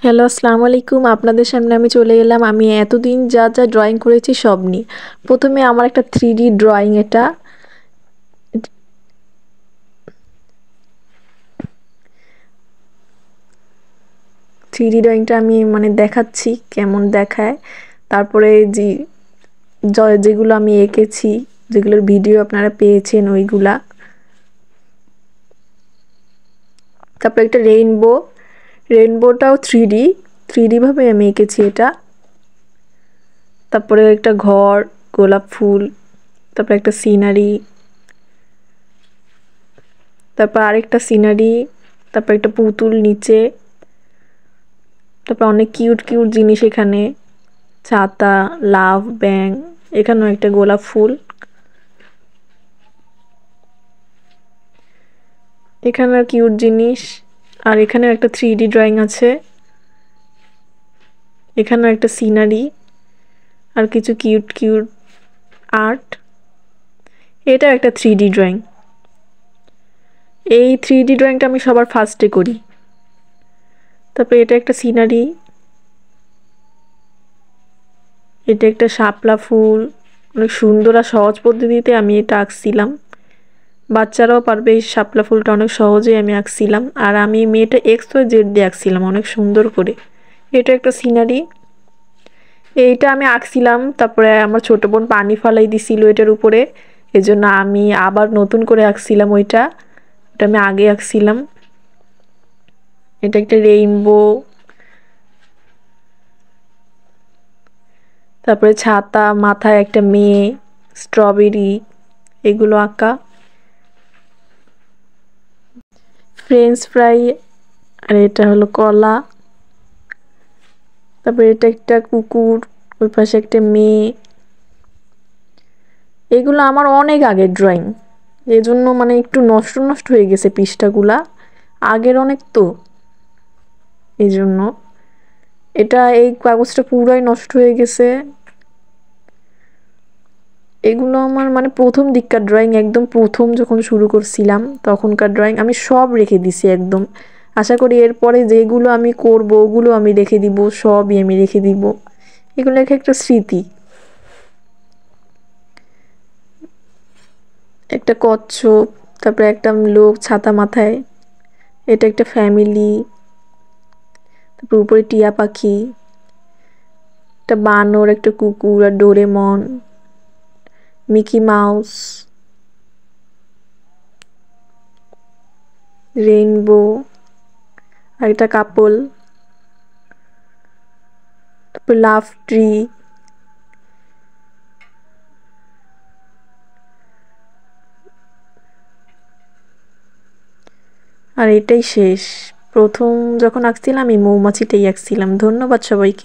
Hello, আসসালামু আলাইকুম। আপনাদের সামনে আমি চলে এলাম। আমি এতদিন যা যা ড্রয়িং করেছি সব নিয়ে। প্রথমে আমার একটা 3D ড্রয়িং এটা। 3D ড্রয়িংটা আমি মানে দেখাচ্ছি কেমন দেখায়। তারপরে যেগুলো আমি এঁকেছি, যেগুলোর ভিডিও আপনারা পেয়েছেন ওইগুলা। তারপরে একটা রেইনবোটাও 3D ভাবে আমি এঁকেছি এটা। তারপরে একটা ঘর, গোলাপ ফুল, তারপরে একটা সিনারি, তারপর আরেকটা সিনারি, তারপর একটা পুতুল নিচে, তারপর অনেক কিউট কিউট জিনিস এখানে, ছাতা, লাভ, ব্যাঙ, এখানেও একটা গোলাপ ফুল, এখানে কিউট জিনিস। আর এখানেও একটা 3D ড্রয়িং আছে, এখানেও একটা সিনারি আর কিছু কিউট কিউট আর্ট। এটাও একটা 3D ড্রয়িং। এই 3D ড্রয়িংটা আমি সবার ফার্স্টে করি। তারপর এটা একটা সিনারি, এটা একটা শাপলা ফুল। অনেক সুন্দর আর সহজ পদ্ধতিতে আমি এটা আঁকছিলাম। বাচ্চারাও পারবে, এই শাপলা ফুলটা অনেক সহজেই আমি আঁকছিলাম। আর আমি মেয়েটা XY জেড দিয়ে আঁকছিলাম অনেক সুন্দর করে। এটা একটা সিনারি, এইটা আমি আঁকছিলাম। তারপরে আমার ছোট বোন পানি ফালাই দিছিল এটার উপরে, এজন্য আমি আবার নতুন করে আঁকছিলাম ওইটা আমি আগে আঁকছিলাম। এটা একটা রেইনবো, তারপরে ছাতা, মাথায় একটা মেয়ে, স্ট্রবেরি, এগুলো আঁকা। ফ্রেঞ্চ ফ্রাই, আর এটা হলো কলা। তারপরে এটা একটা কুকুর, ওই পাশে একটা মেয়ে। এগুলো আমার অনেক আগের ড্রয়িং, এজন্য মানে একটু নষ্ট নষ্ট হয়ে গেছে পৃষ্ঠাগুলা, আগের অনেক তো, এই জন্য। এই কাগজটা পুরাই নষ্ট হয়ে গেছে। এগুলো আমার মানে প্রথম দিককার ড্রয়িং, একদম প্রথম যখন শুরু করছিলাম তখনকার ড্রয়িং। আমি সব রেখে দিছি একদম। আশা করি এরপরে যেগুলো আমি করব ওগুলো আমি রেখে দিব, সবই আমি রেখে দিব। এগুলো একটা স্মৃতি। একটা কচ্ছপ, তারপরে একটা লোক ছাতা মাথায়, এটা একটা ফ্যামিলি, তারপর উপরে টিয়া পাখি, একটা বানর, একটা কুকুর আর ডোরেমন, মিকি মাউস, রেইনবো, আর একটা কাপল, তারপর লাভ ট্রি। আর এটাই শেষ। প্রথম যখন আঁকছিলাম আমি মৌমাছিটাই আঁকছিলাম। ধন্যবাদ সবাইকে।